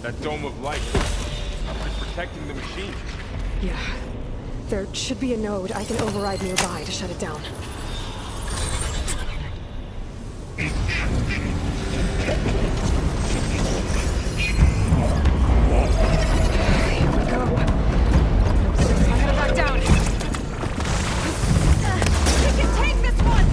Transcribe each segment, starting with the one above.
That dome of light. It's protecting the machine. Yeah. There should be a node I can override nearby to shut it down. Here we go. I gotta back down. We can take this one!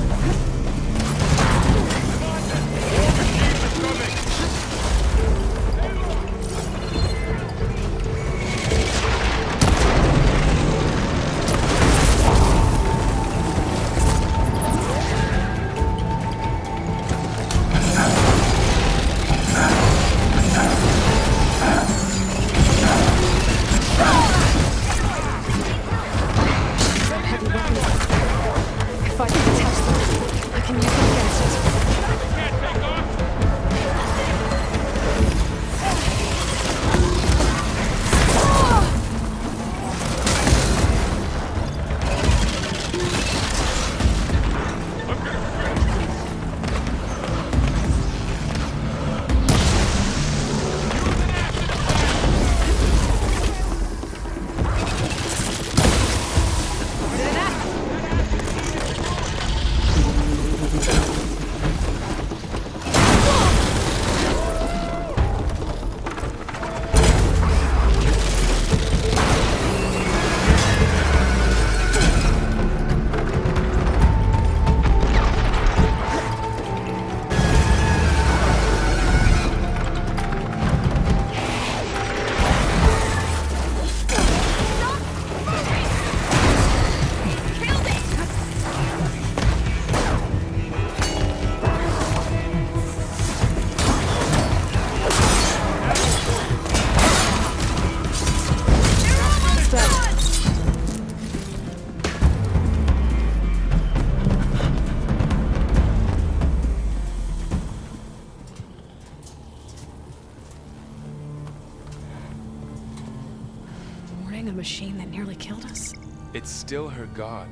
A machine that nearly killed us? It's still her god.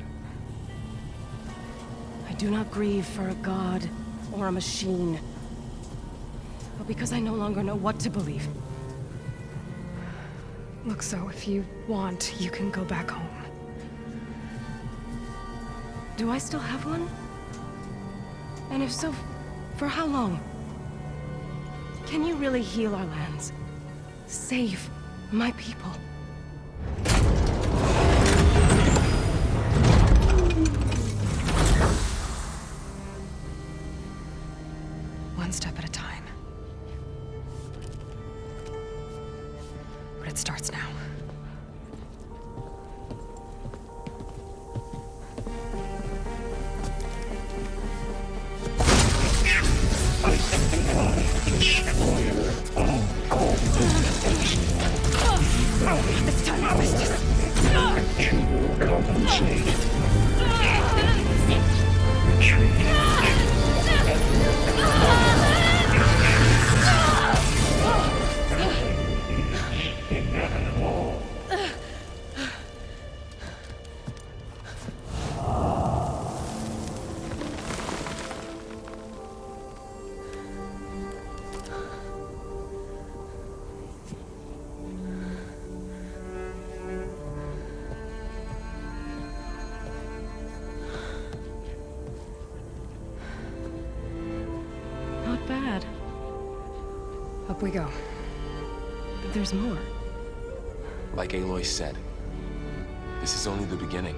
I do not grieve for a god or a machine, but because I no longer know what to believe. Look, so if you want, you can go back home. Do I still have one? And if so, for how long? Can you really heal our lands? Save my people? One step at a time. But it starts now. This time I missed it. To compensate. Retreat. Not bad. Up we go. But there's more. Like Aloy said, this is only the beginning.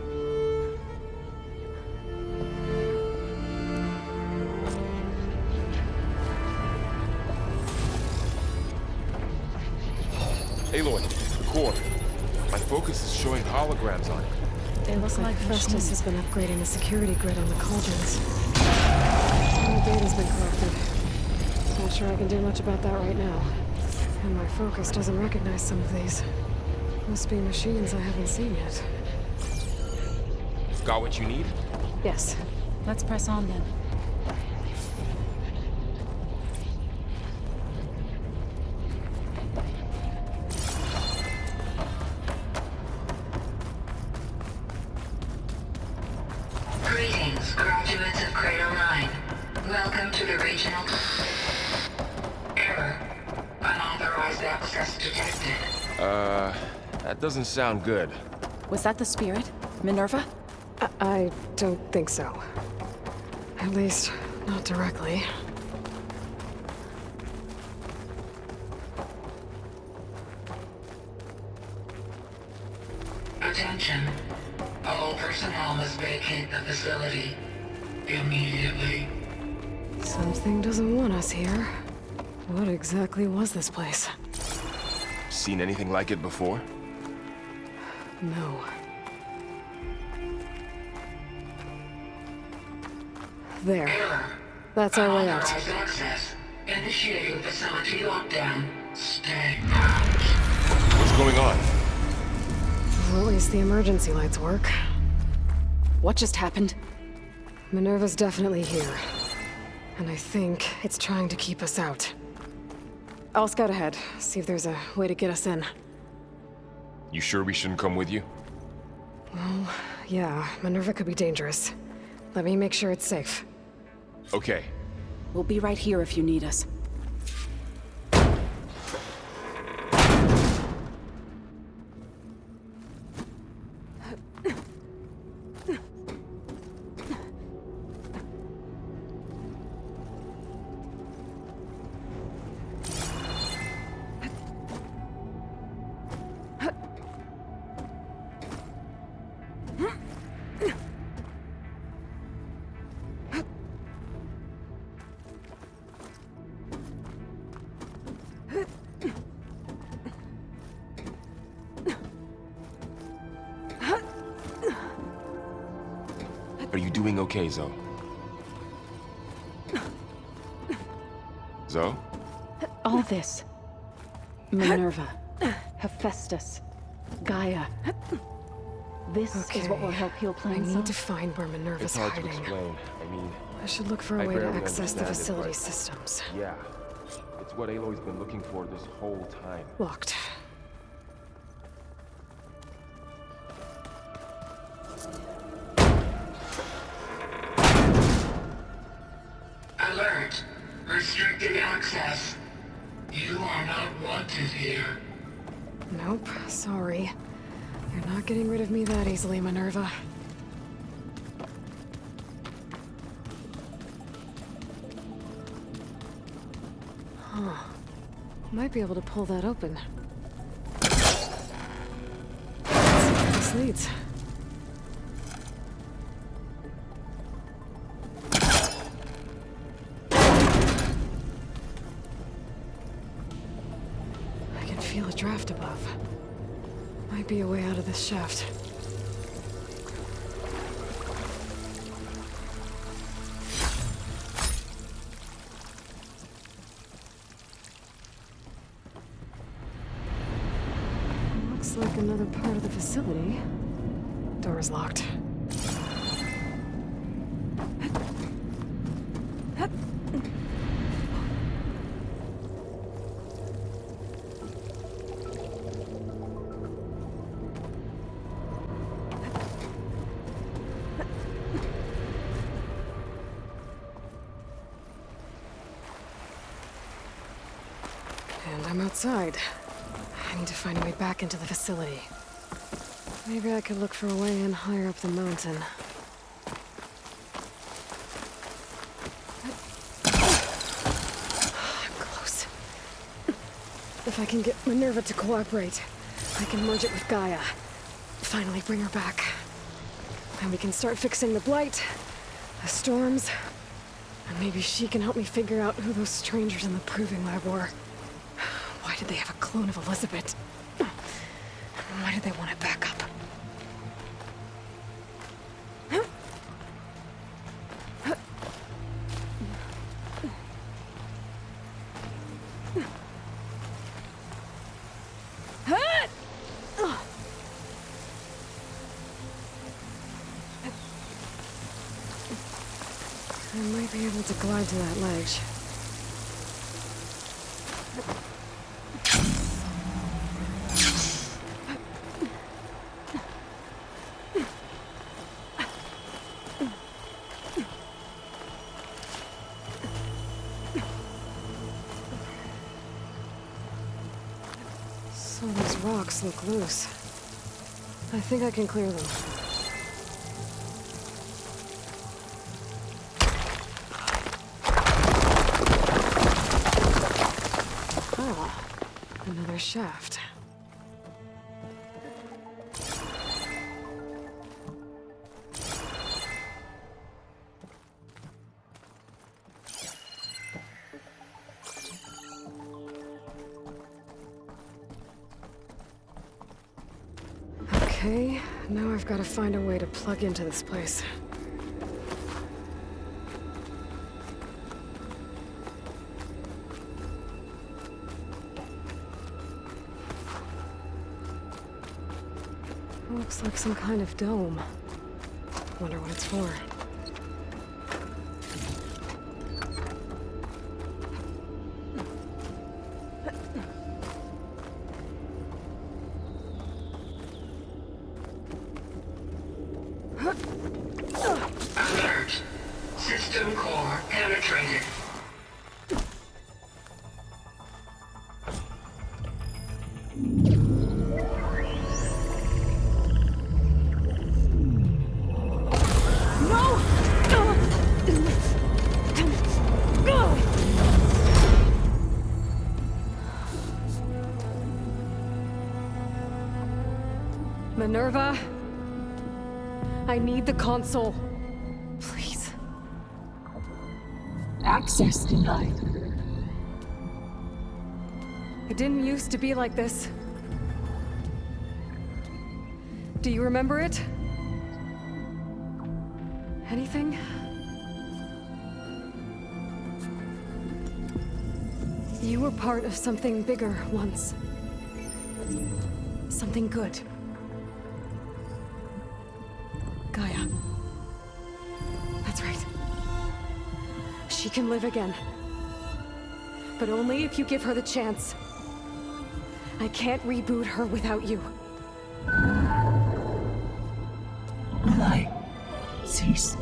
Aloy, the core. My focus is showing holograms on it. It looks like Festus has been upgrading the security grid on the cauldrons. And the data's been corrupted. Not sure I can do much about that right now. And my focus doesn't recognize some of these. Must be machines I haven't seen yet. Got what you need? Yes. Let's press on then. Greetings, graduates of Cradle 9. Welcome to the regional... Error. Unauthorized Unauthorized access detected. That doesn't sound good. Was that the spirit? Minerva? I don't think so. At least, not directly. Attention. All personnel must vacate the facility immediately. Something doesn't want us here. What exactly was this place? Seen anything like it before? No. There. Error. That's our way out. Unauthorized access. Initiating facility lockdown. Stay out. What's going on? Well, at least the emergency lights work. What just happened? Minerva's definitely here. And I think it's trying to keep us out. I'll scout ahead, see if there's a way to get us in. You sure we shouldn't come with you? Well, yeah, Minerva could be dangerous. Let me make sure it's safe. Okay. We'll be right here if you need us. Are you doing okay, Zoe? Zoe? All this. Minerva. Hephaestus. Gaia. This is what will help heal I Plains. need to find where Minerva's It's hard to hiding. explain. I mean, I should look for a I way to barely access the understand it, facility but- systems. yeah. It's what Aloy's been looking for this whole time. Locked. Alert. Restricted access. You are not wanted here. Nope, sorry. You're not getting rid of me that easily, Minerva. Huh. Might be able to pull that open. Let's see where this leads. I can feel a draft above. Might be a way out of this shaft. Looks like another part of the facility. Door's locked. And I'm outside. I need to find a way back into the facility. Maybe I could look for a way in higher up the mountain. I'm close. If I can get Minerva to cooperate, I can merge it with Gaia. Finally bring her back. And we can start fixing the blight, the storms, and maybe she can help me figure out who those strangers in the proving lab were. Why did they have a clone of Elizabeth? Why did they want it back up? I might be able to glide to that ledge. All these rocks look loose. I think I can clear them. Ah, another shaft. Okay, now I've got to find a way to plug into this place. Looks like some kind of dome. Wonder what it's for. Alert. System core penetrated. Minerva? I need the console. Please. Access denied. It didn't used to be like this. Do you remember it? Anything? You were part of something bigger once. Something good. Gaia. That's right. She can live again. But only if you give her the chance. I can't reboot her without you. Lie. Cease.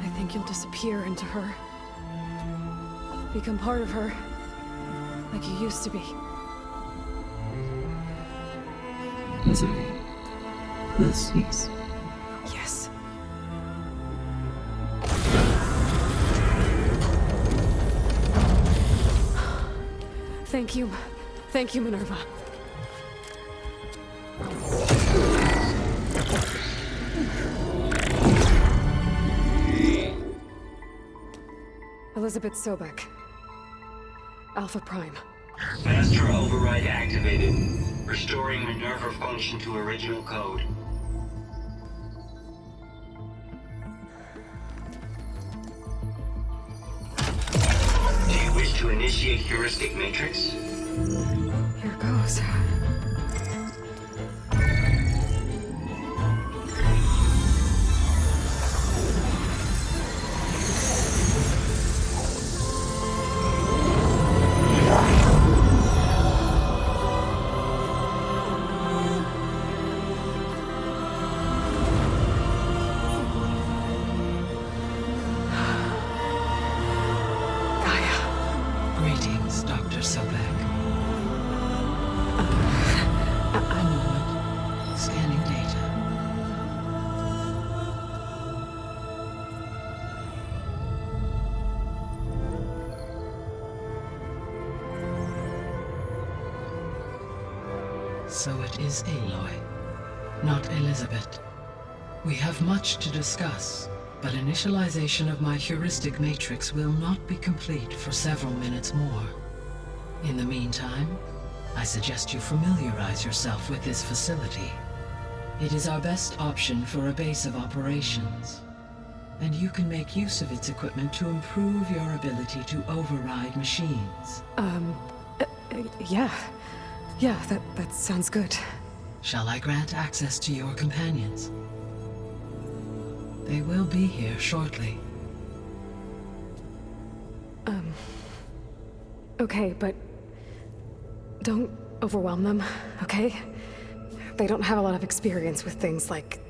I think you'll disappear into her. Become part of her. Like you used to be. Misery will cease. Yes. Thank you. Thank you, Minerva. Elizabeth Sobek. Alpha Prime. Master override activated. Restoring Minerva function to original code. Do you wish to initiate heuristic matrix? Here goes. Greetings, Dr. Sobek. A moment. Scanning data. So it is Aloy, not Elizabeth. We have much to discuss, but initialization of my heuristic matrix will not be complete for several minutes more. In the meantime, I suggest you familiarize yourself with this facility. It is our best option for a base of operations, and you can make use of its equipment to improve your ability to override machines. Yeah. Yeah, that sounds good. Shall I grant access to your companions? They will be here shortly. Okay, but don't overwhelm them, okay? They don't have a lot of experience with things like,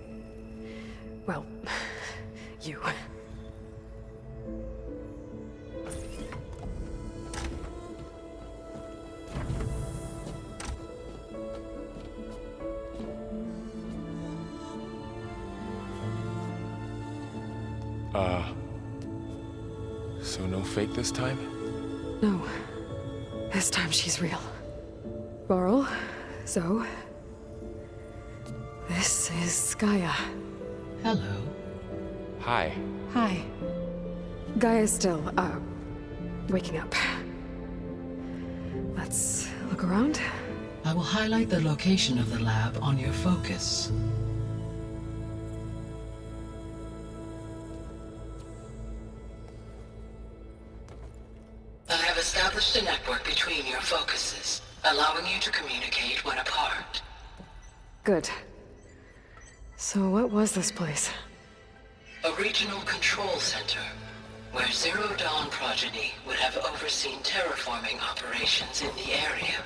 well, you. So no fake this time? No. This time she's real. Varl, Zoe. This is Gaia. Hello. Hi. Hi. Gaia's still, waking up. Let's look around. I will highlight the location of the lab on your focus. I have established a network between your focuses, allowing you to communicate when apart. Good. So what was this place? A regional control center, where Zero Dawn progeny would have overseen terraforming operations in the area.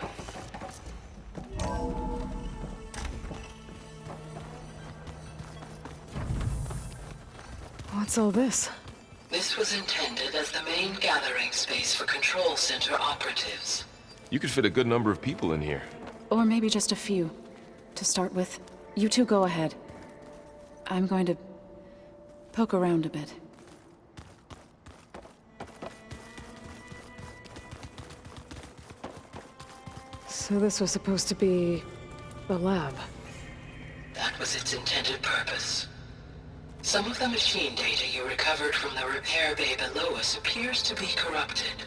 What's all this? This was intended as the main gathering space for control center operatives. You could fit a good number of people in here. Or maybe just a few. To start with, you two go ahead. I'm going to poke around a bit. So this was supposed to be the lab. That was its intended purpose. Some of the machine data you recovered from the repair bay below us appears to be corrupted.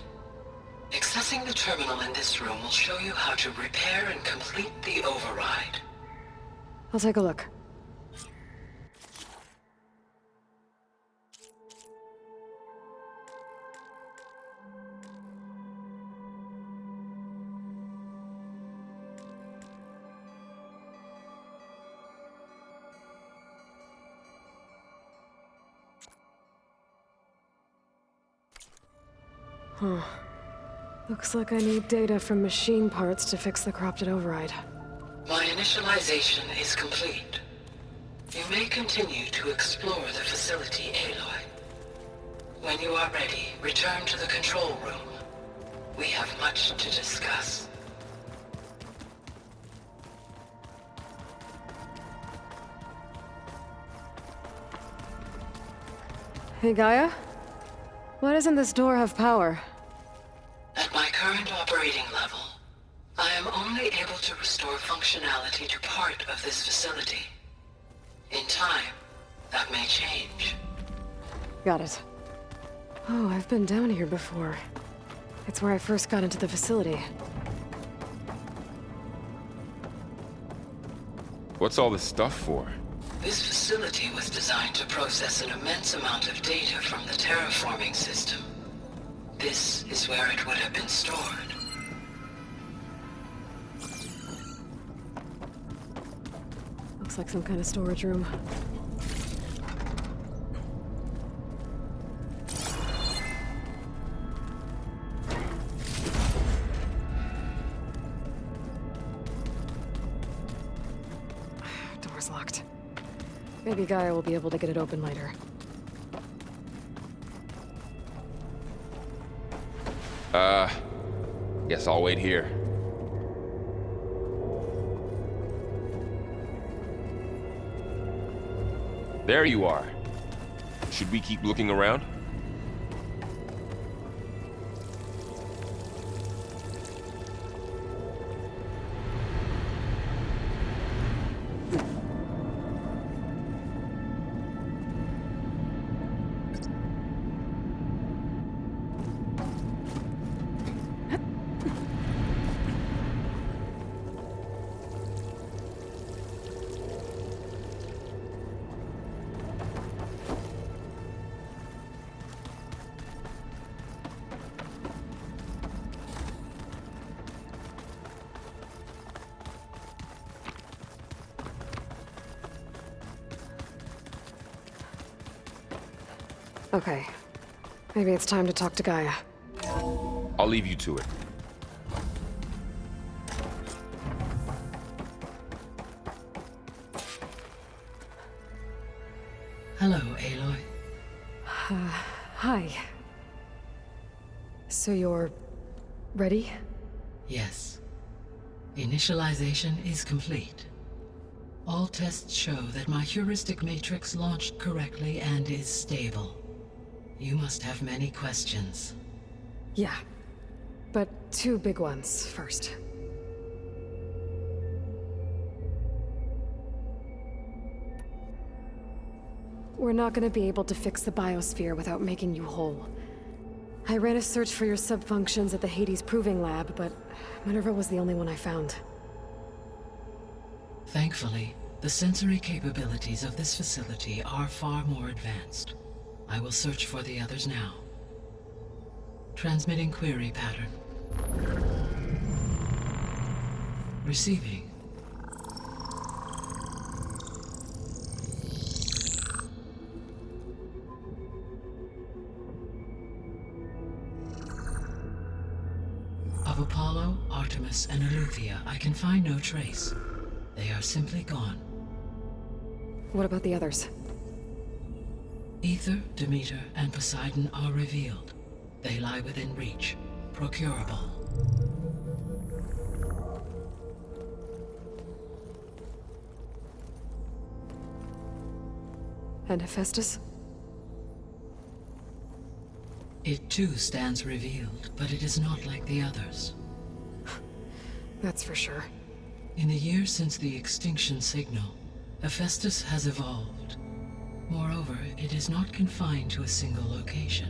Accessing the terminal in this room will show you how to repair and complete the override. I'll take a look. Huh. Looks like I need data from machine parts to fix the corrupted override. My initialization is complete. You may continue to explore the facility, Aloy. When you are ready, return to the control room. We have much to discuss. Hey, Gaia? Why doesn't this door have power? At my current operating level, I am only able to restore functionality to part of this facility. In time, that may change. Got it. Oh, I've been down here before. It's where I first got into the facility. What's all this stuff for? This facility was designed to process an immense amount of data from the terraforming system. This is where it would have been stored. Looks like some kind of storage room. Door's locked. Maybe Gaia will be able to get it open later. Guess I'll wait here. There you are. Should we keep looking around? Okay. Maybe it's time to talk to Gaia. I'll leave you to it. Hello, Aloy. Hi. So you're ready? Yes. Initialization is complete. All tests show that my heuristic matrix launched correctly and is stable. You must have many questions. Yeah. But two big ones first. We're not gonna be able to fix the biosphere without making you whole. I ran a search for your sub-functions at the Hades Proving Lab, but Minerva was the only one I found. Thankfully, the sensory capabilities of this facility are far more advanced. I will search for the others now. Transmitting query pattern. Receiving. Of Apollo, Artemis, and Eleuthia, I can find no trace. They are simply gone. What about the others? Ether, Demeter, and Poseidon are revealed. They lie within reach, procurable. And Hephaestus? It too stands revealed, but it is not like the others. That's for sure. In the years since the extinction signal, Hephaestus has evolved. Moreover, it is not confined to a single location.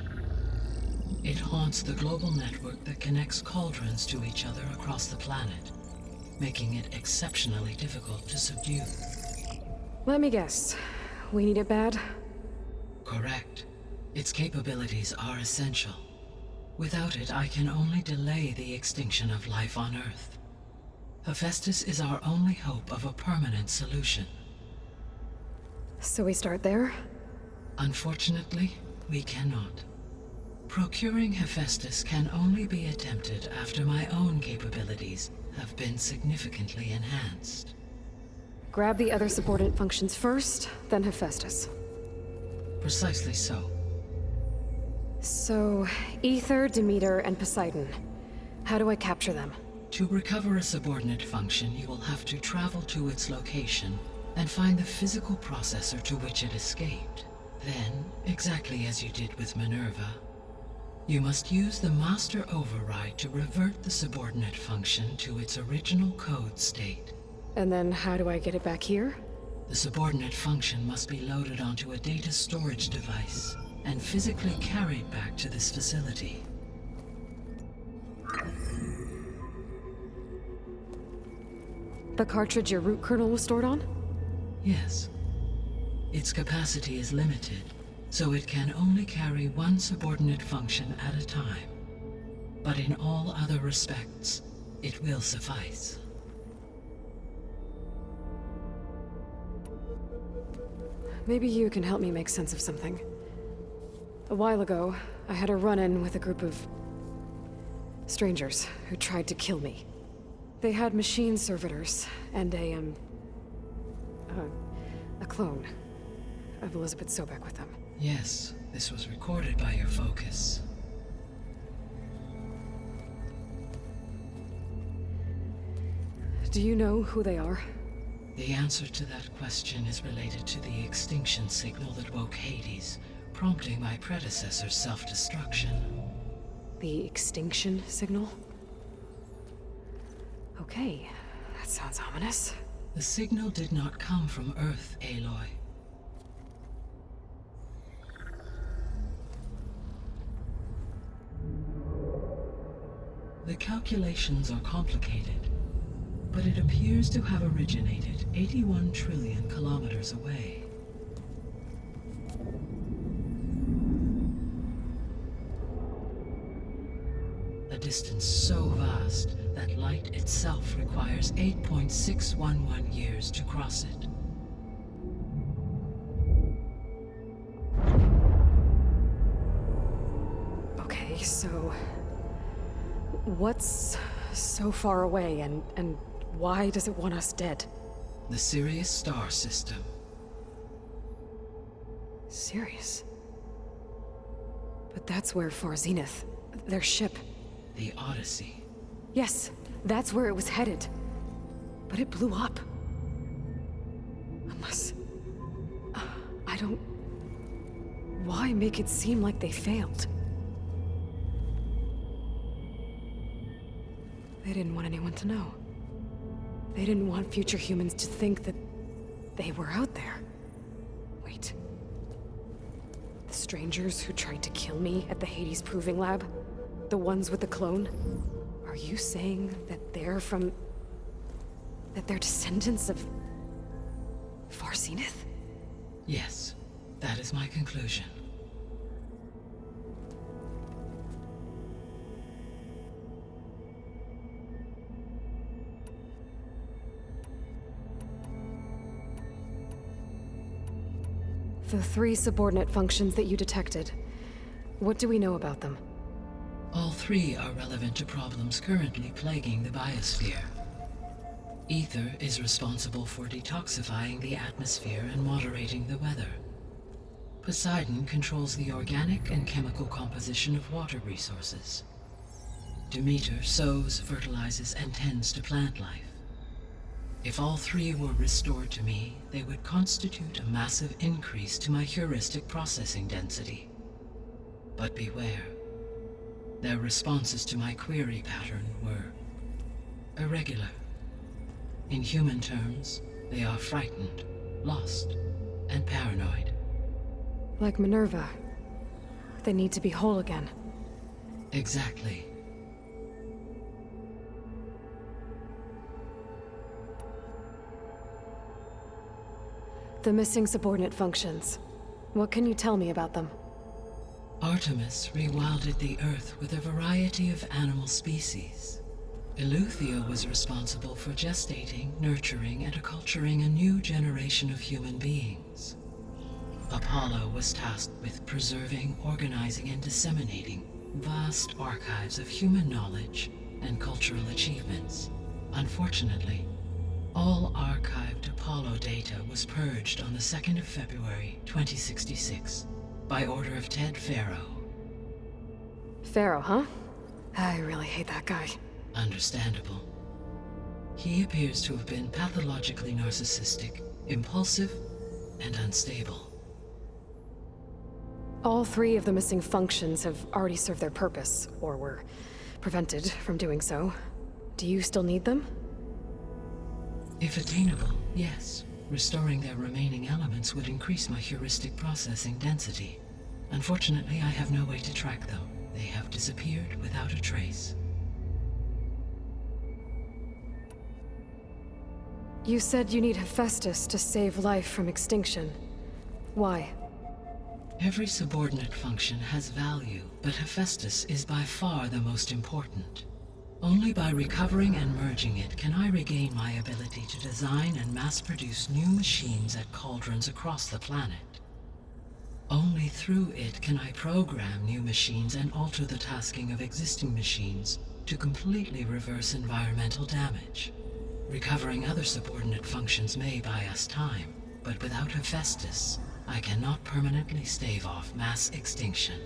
It haunts the global network that connects cauldrons to each other across the planet, making it exceptionally difficult to subdue. Let me guess. We need it bad? Correct. Its capabilities are essential. Without it, I can only delay the extinction of life on Earth. Hephaestus is our only hope of a permanent solution. So we start there? Unfortunately, we cannot. Procuring Hephaestus can only be attempted after my own capabilities have been significantly enhanced. Grab the other subordinate functions first, then Hephaestus. Precisely so. So, Ether, Demeter, and Poseidon. How do I capture them? To recover a subordinate function, you will have to travel to its location and find the physical processor to which it escaped. Then, exactly as you did with Minerva, you must use the master override to revert the subordinate function to its original code state. And then how do I get it back here? The subordinate function must be loaded onto a data storage device and physically carried back to this facility. The cartridge your root kernel was stored on? Yes. Its capacity is limited, so it can only carry one subordinate function at a time. But in all other respects, it will suffice. Maybe you can help me make sense of something. A while ago, I had a run-in with a group of strangers who tried to kill me. They had machine servitors and a clone of Elizabeth Sobek with them. Yes, this was recorded by your focus. Do you know who they are? The answer to that question is related to the extinction signal that woke Hades, prompting my predecessor's self-destruction. The extinction signal? Okay, that sounds ominous. The signal did not come from Earth, Aloy. The calculations are complicated, but it appears to have originated 81 trillion kilometers away. A distance so vast that light itself requires 8.611 years to cross it. Okay, so what's so far away and why does it want us dead? The Sirius star system. Sirius? But that's where Far Zenith, their ship. The Odyssey. Yes, that's where it was headed. But it blew up. Unless... I don't... why make it seem like they failed? They didn't want anyone to know. They didn't want future humans to think that they were out there. Wait. The strangers who tried to kill me at the Hades Proving Lab? The ones with the clone? Are you saying that they're from... that they're descendants of... Farseneth? Yes, that is my conclusion. The 3 subordinate functions that you detected. What do we know about them? All 3 are relevant to problems currently plaguing the biosphere. Ether is responsible for detoxifying the atmosphere and moderating the weather. Poseidon controls the organic and chemical composition of water resources. Demeter sows, fertilizes, and tends to plant life. If all 3 were restored to me, they would constitute a massive increase to my heuristic processing density. But beware. Their responses to my query pattern were irregular. In human terms, they are frightened, lost, and paranoid. Like Minerva. They need to be whole again. Exactly. The missing subordinate functions. What can you tell me about them? Artemis rewilded the Earth with a variety of animal species. Eleuthia was responsible for gestating, nurturing, and acculturating a new generation of human beings. Apollo was tasked with preserving, organizing, and disseminating vast archives of human knowledge and cultural achievements. Unfortunately, all archived Apollo data was purged on the 2nd of February, 2066, by order of Ted Faro. Pharaoh, huh? I really hate that guy. Understandable. He appears to have been pathologically narcissistic, impulsive, and unstable. All 3 of the missing functions have already served their purpose, or were prevented from doing so. Do you still need them? If attainable, yes. Restoring their remaining elements would increase my heuristic processing density. Unfortunately, I have no way to track them. They have disappeared without a trace. You said you need Hephaestus to save life from extinction. Why? Every subordinate function has value, but Hephaestus is by far the most important. Only by recovering and merging it can I regain my ability to design and mass-produce new machines at cauldrons across the planet. Only through it can I program new machines and alter the tasking of existing machines to completely reverse environmental damage. Recovering other subordinate functions may buy us time, but without Hephaestus, I cannot permanently stave off mass extinction.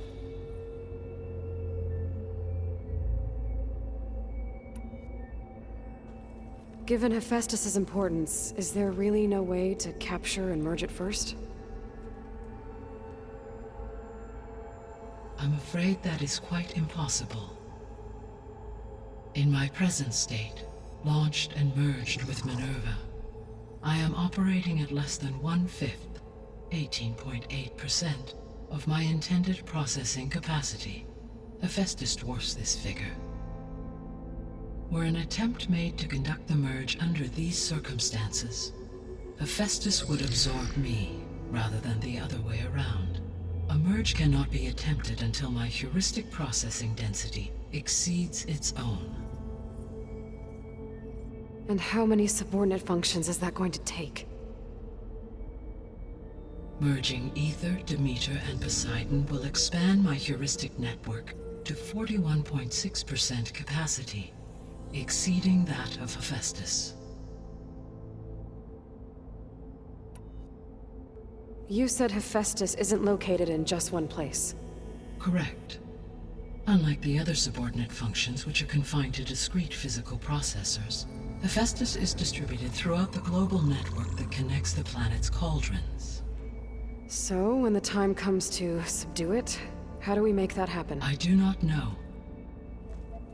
Given Hephaestus's importance, is there really no way to capture and merge it first? I'm afraid that is quite impossible. In my present state, launched and merged with Minerva, I am operating at less than 1/5, 18.8%, of my intended processing capacity. Hephaestus dwarfs this figure. Were an attempt made to conduct the merge under these circumstances, Hephaestus would absorb me, rather than the other way around. A merge cannot be attempted until my heuristic processing density exceeds its own. And how many subordinate functions is that going to take? Merging Ether, Demeter, and Poseidon will expand my heuristic network to 41.6% capacity, exceeding that of Hephaestus. You said Hephaestus isn't located in just one place. Correct. Unlike the other subordinate functions, which are confined to discrete physical processors, Hephaestus is distributed throughout the global network that connects the planet's cauldrons. So, when the time comes to subdue it, how do we make that happen? I do not know.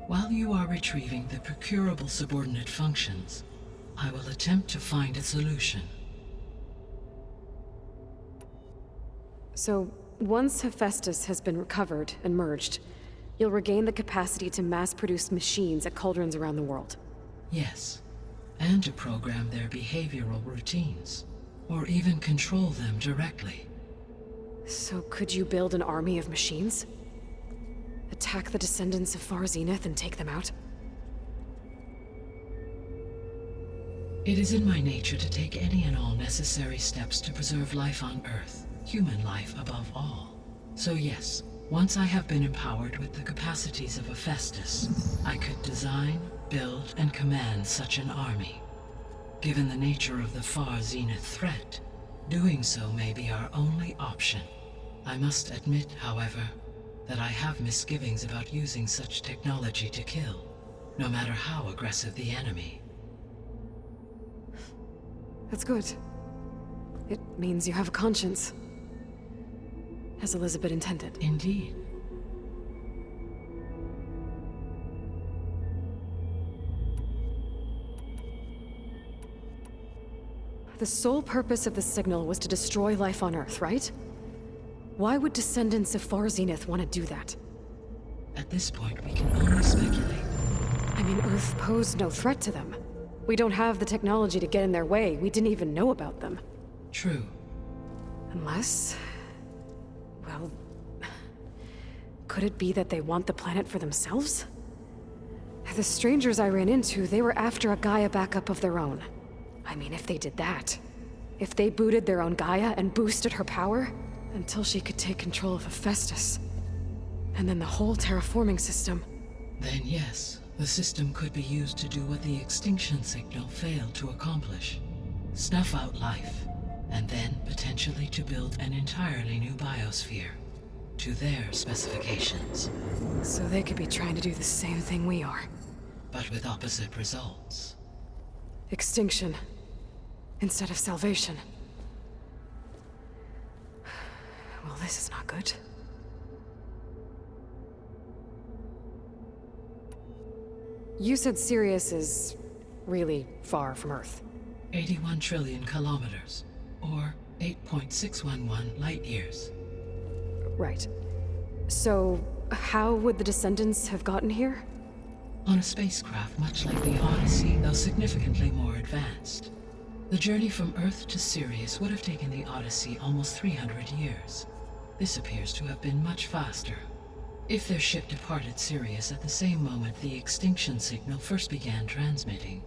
While you are retrieving the procurable subordinate functions, I will attempt to find a solution. So, once Hephaestus has been recovered and merged, you'll regain the capacity to mass-produce machines at cauldrons around the world. Yes, and to program their behavioral routines, or even control them directly. So could you build an army of machines? Attack the descendants of Far Zenith and take them out? It is in my nature to take any and all necessary steps to preserve life on Earth, human life above all. So yes, once I have been empowered with the capacities of Hephaestus, I could design, build, and command such an army. Given the nature of the Far Zenith threat, doing so may be our only option. I must admit, however, that I have misgivings about using such technology to kill, no matter how aggressive the enemy. That's good. It means you have a conscience. As Elizabeth intended. Indeed. The sole purpose of the signal was to destroy life on Earth, right? Why would descendants of Far Zenith want to do that? At this point, we can only speculate. I mean, Earth posed no threat to them. We don't have the technology to get in their way. We didn't even know about them. True. Unless... well... could it be that they want the planet for themselves? The strangers I ran into, they were after a Gaia backup of their own. I mean, if they did that... if they booted their own Gaia and boosted her power... until she could take control of Hephaestus. And then the whole terraforming system. Then yes, the system could be used to do what the extinction signal failed to accomplish. Snuff out life, and then potentially to build an entirely new biosphere, to their specifications. So they could be trying to do the same thing we are. But with opposite results. Extinction. Instead of salvation. Well, this is not good. You said Sirius is really far from Earth. 81 trillion kilometers, or 8.611 light years. Right. So, how would the descendants have gotten here? On a spacecraft much like the Odyssey, though significantly more advanced. The journey from Earth to Sirius would have taken the Odyssey almost 300 years. This appears to have been much faster. If their ship departed Sirius at the same moment the extinction signal first began transmitting,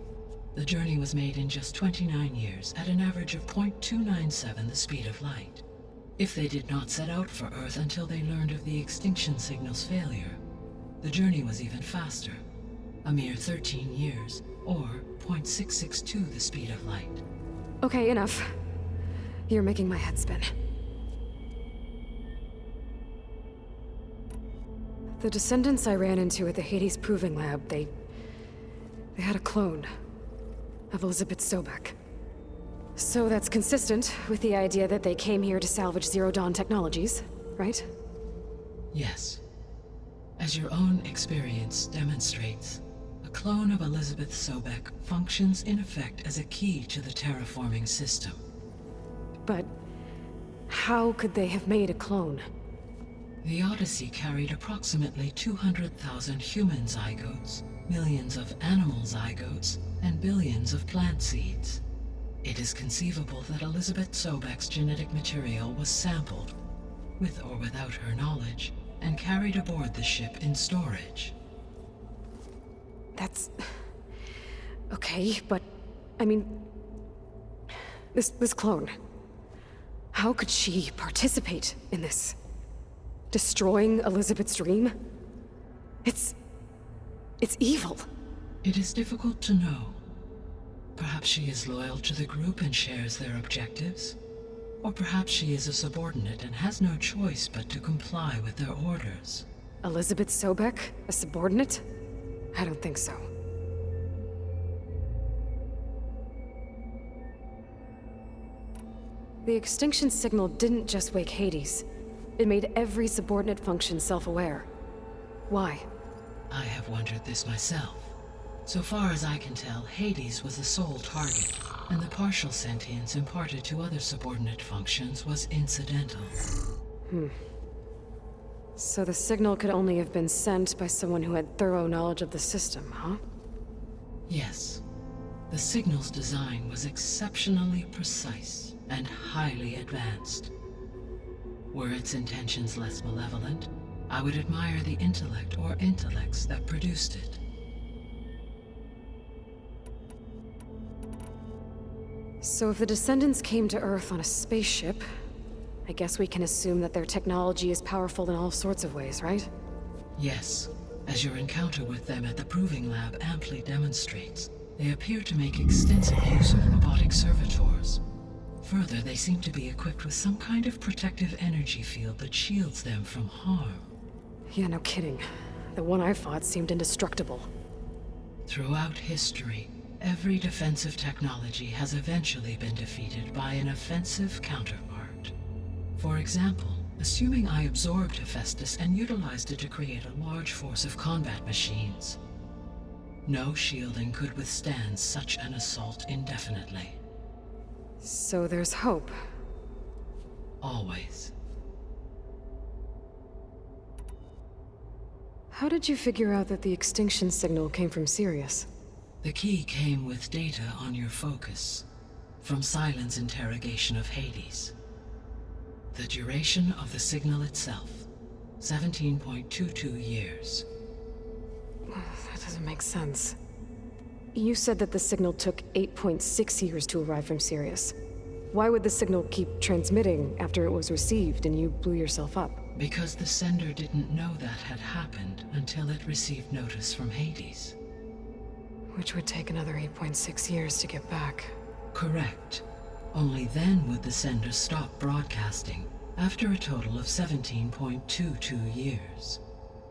the journey was made in just 29 years at an average of 0.297 the speed of light. If they did not set out for Earth until they learned of the extinction signal's failure, the journey was even faster, a mere 13 years, or 0.662 the speed of light. Okay, enough. You're making my head spin. The descendants I ran into at the Hades Proving Lab, they had a clone of Elizabeth Sobek. So that's consistent with the idea that they came here to salvage Zero Dawn technologies, right? Yes. As your own experience demonstrates, a clone of Elizabeth Sobek functions in effect as a key to the terraforming system. But how could they have made a clone? The Odyssey carried approximately 200,000 human zygotes, millions of animal zygotes, and billions of plant seeds. It is conceivable that Elizabeth Sobek's genetic material was sampled, with or without her knowledge, and carried aboard the ship in storage. That's... okay, but... I mean... This clone... how could she participate in this? Destroying Elizabeth's dream? It's evil. It is difficult to know. Perhaps she is loyal to the group and shares their objectives. Or perhaps she is a subordinate and has no choice but to comply with their orders. Elizabeth Sobek? A subordinate? I don't think so. The extinction signal didn't just wake Hades. It made every subordinate function self-aware. Why? I have wondered this myself. So far as I can tell, Hades was the sole target, and the partial sentience imparted to other subordinate functions was incidental. So the signal could only have been sent by someone who had thorough knowledge of the system, huh? Yes. The signal's design was exceptionally precise and highly advanced. Were its intentions less malevolent, I would admire the intellect or intellects that produced it. So if the descendants came to Earth on a spaceship, I guess we can assume that their technology is powerful in all sorts of ways, right? Yes, as your encounter with them at the Proving Lab amply demonstrates, they appear to make extensive use of robotic servitors. Further, they seem to be equipped with some kind of protective energy field that shields them from harm. Yeah, no kidding. The one I fought seemed indestructible. Throughout history, every defensive technology has eventually been defeated by an offensive counterpart. For example, assuming I absorbed Hephaestus and utilized it to create a large force of combat machines. No shielding could withstand such an assault indefinitely. So there's hope. Always. How did you figure out that the extinction signal came from Sirius? The key came with data on your focus, from Silent's interrogation of Hades. The duration of the signal itself, 17.22 years. That doesn't make sense. You said that the signal took 8.6 years to arrive from Sirius. Why would the signal keep transmitting after it was received and you blew yourself up? Because the sender didn't know that had happened until it received notice from Hades. Which would take another 8.6 years to get back. Correct. Only then would the sender stop broadcasting, after a total of 17.22 years.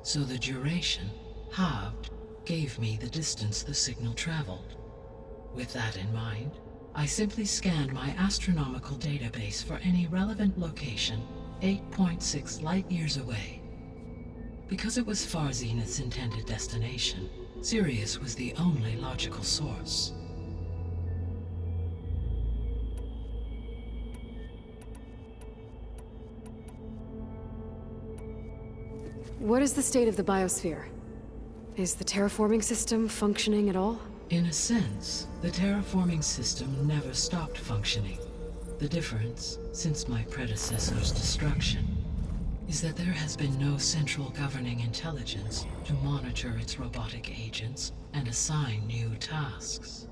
So the duration, halved, gave me the distance the signal traveled. With that in mind, I simply scanned my astronomical database for any relevant location 8.6 light-years away. Because it was far Zenith's intended destination, Sirius was the only logical source. What is the state of the biosphere? Is the terraforming system functioning at all? In a sense, the terraforming system never stopped functioning. The difference, since my predecessor's destruction, is that there has been no central governing intelligence to monitor its robotic agents and assign new tasks.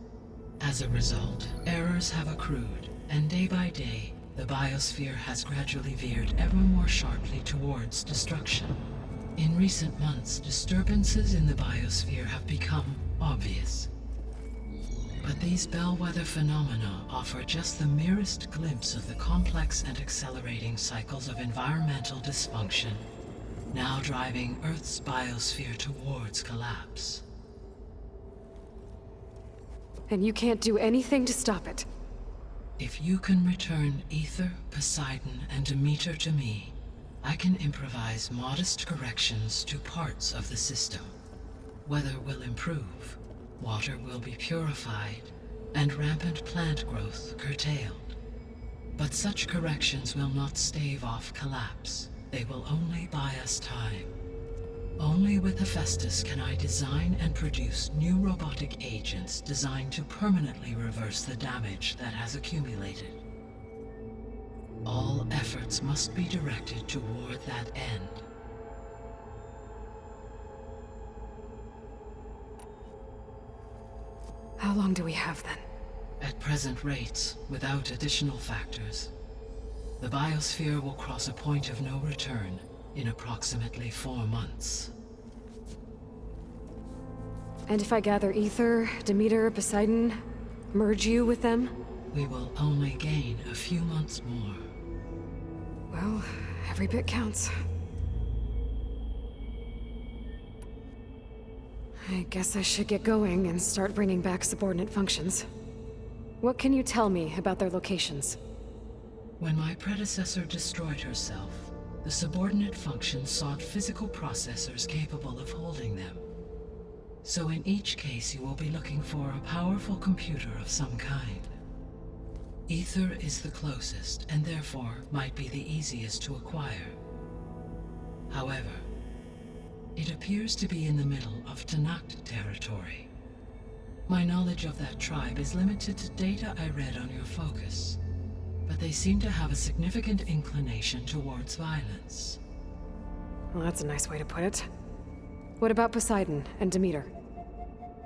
As a result, errors have accrued, and day by day, the biosphere has gradually veered ever more sharply towards destruction. In recent months, disturbances in the biosphere have become obvious. But these bellwether phenomena offer just the merest glimpse of the complex and accelerating cycles of environmental dysfunction, now driving Earth's biosphere towards collapse. And you can't do anything to stop it? If you can return Ether, Poseidon, and Demeter to me, I can improvise modest corrections to parts of the system. Weather will improve, water will be purified, and rampant plant growth curtailed. But such corrections will not stave off collapse. They will only buy us time. Only with Hephaestus can I design and produce new robotic agents designed to permanently reverse the damage that has accumulated. All efforts must be directed toward that end. How long do we have then? At present rates, without additional factors, the biosphere will cross a point of no return in approximately 4 months. And if I gather Ether, Demeter, Poseidon, merge you with them? We will only gain a few months more. Well, every bit counts. I guess I should get going and start bringing back subordinate functions. What can you tell me about their locations? When my predecessor destroyed herself, the subordinate functions sought physical processors capable of holding them. So in each case, you will be looking for a powerful computer of some kind. Ether is the closest, and therefore might be the easiest to acquire. However, it appears to be in the middle of Tanakh territory. My knowledge of that tribe is limited to data I read on your focus, but they seem to have a significant inclination towards violence. Well, that's a nice way to put it. What about Poseidon and Demeter?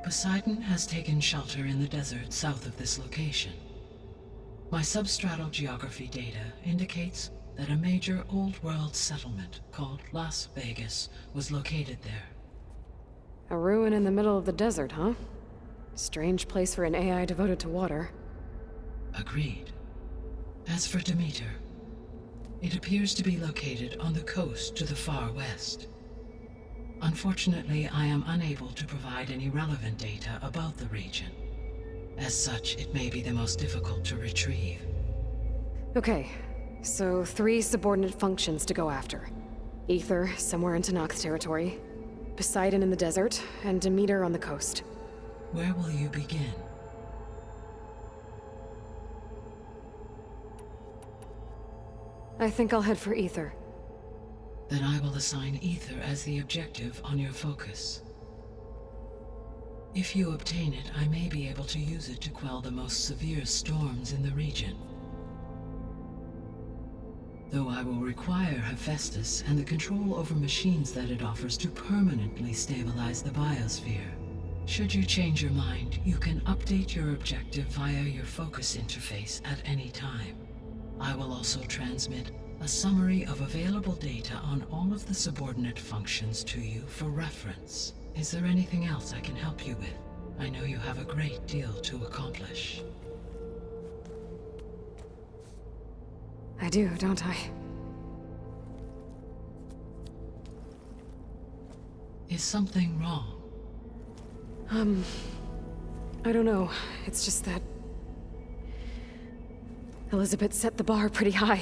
Poseidon has taken shelter in the desert south of this location. My substratal geography data indicates that a major old-world settlement called Las Vegas was located there. A ruin in the middle of the desert, huh? Strange place for an AI devoted to water. Agreed. As for Demeter, it appears to be located on the coast to the far west. Unfortunately, I am unable to provide any relevant data about the region. As such, it may be the most difficult to retrieve. Okay, so 3 subordinate functions to go after. Ether, somewhere in Tanakh territory, Poseidon in the desert, and Demeter on the coast. Where will you begin? I think I'll head for Ether. Then I will assign Ether as the objective on your focus. If you obtain it, I may be able to use it to quell the most severe storms in the region. Though I will require Hephaestus and the control over machines that it offers to permanently stabilize the biosphere. Should you change your mind, you can update your objective via your focus interface at any time. I will also transmit a summary of available data on all of the subordinate functions to you for reference. Is there anything else I can help you with? I know you have a great deal to accomplish. I do, don't I? Is something wrong? I don't know. It's just that Elizabeth set the bar pretty high.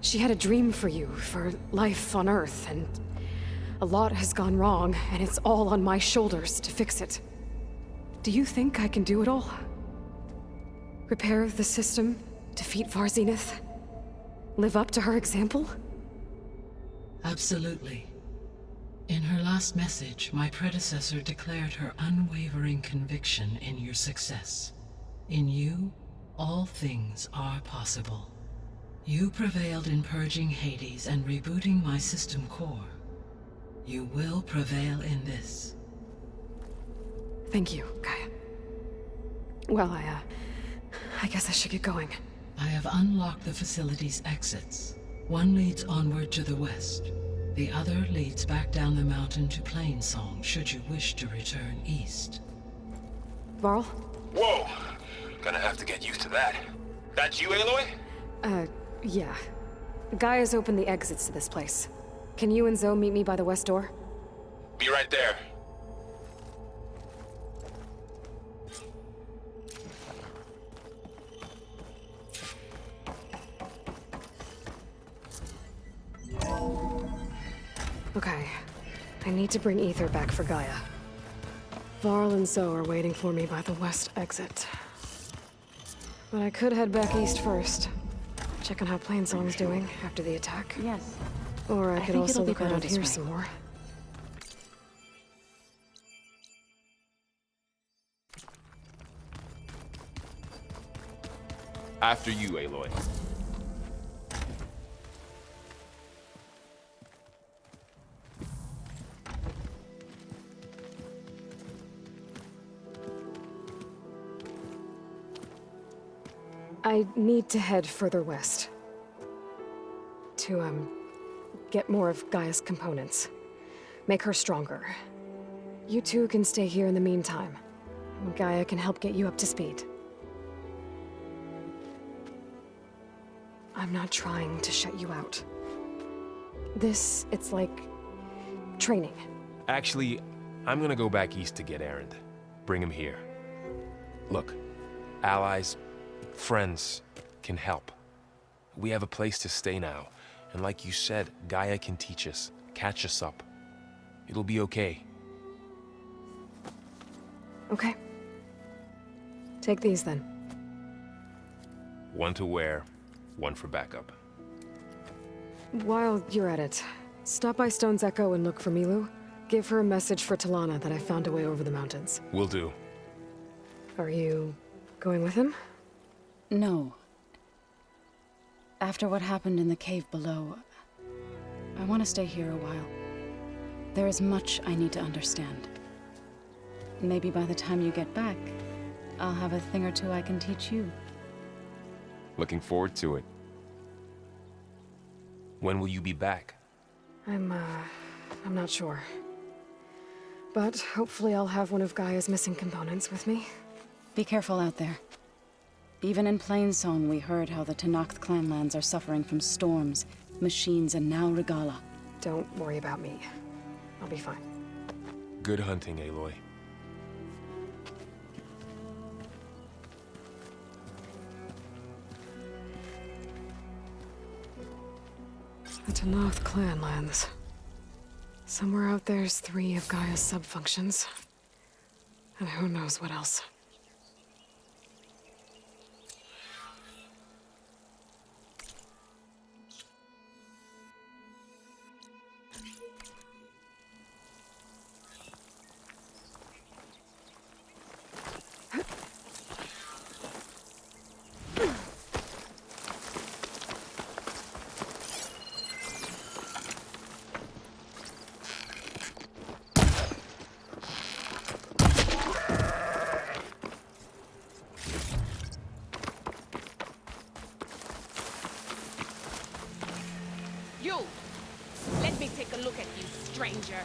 She had a dream for you, for life on Earth, and a lot has gone wrong, and it's all on my shoulders to fix it. Do you think I can do it all? Repair the system, defeat Varzenith, live up to her example? Absolutely. In her last message, my predecessor declared her unwavering conviction in your success. In you, all things are possible. You prevailed in purging Hades and rebooting my system core. You will prevail in this. Thank you, Gaia. Well, I guess I should get going. I have unlocked the facility's exits. One leads onward to the west. The other leads back down the mountain to Plainsong, should you wish to return east. Varl? Whoa! Gonna have to get used to that. That's you, Aloy? Yeah. Gaia's opened the exits to this place. Can you and Zoe meet me by the west door? Be right there. Okay. I need to bring Ether back for Gaia. Varl and Zoe are waiting for me by the west exit. But I could head back east first. Check on how Plainsong's doing after the attack. Yes. Or I could think also it'll be look better around this here way. some more. After you, Aloy. I need to head further west. To, get more of Gaia's components. Make her stronger. You two can stay here in the meantime. Gaia can help get you up to speed. I'm not trying to shut you out. It's like training. Actually, I'm gonna go back east to get Erend. Bring him here. Look, allies, friends can help. We have a place to stay now. And like you said, Gaia can teach us, catch us up. It'll be okay. Okay. Take these then. One to wear, one for backup. While you're at it, stop by Stone's Echo and look for Milu. Give her a message for Talana that I found a way over the mountains. Will do. Are you going with him? No. After what happened in the cave below, I want to stay here a while. There is much I need to understand. Maybe by the time you get back, I'll have a thing or two I can teach you. Looking forward to it. When will you be back? I'm not sure. But hopefully I'll have one of Gaia's missing components with me. Be careful out there. Even in Plainsong, we heard how the Tenakth clanlands are suffering from storms, machines, and now Regala. Don't worry about me. I'll be fine. Good hunting, Aloy. The Tenakth clanlands. Somewhere out there's 3 of Gaia's subfunctions. And who knows what else. You! Let me take a look at you, stranger.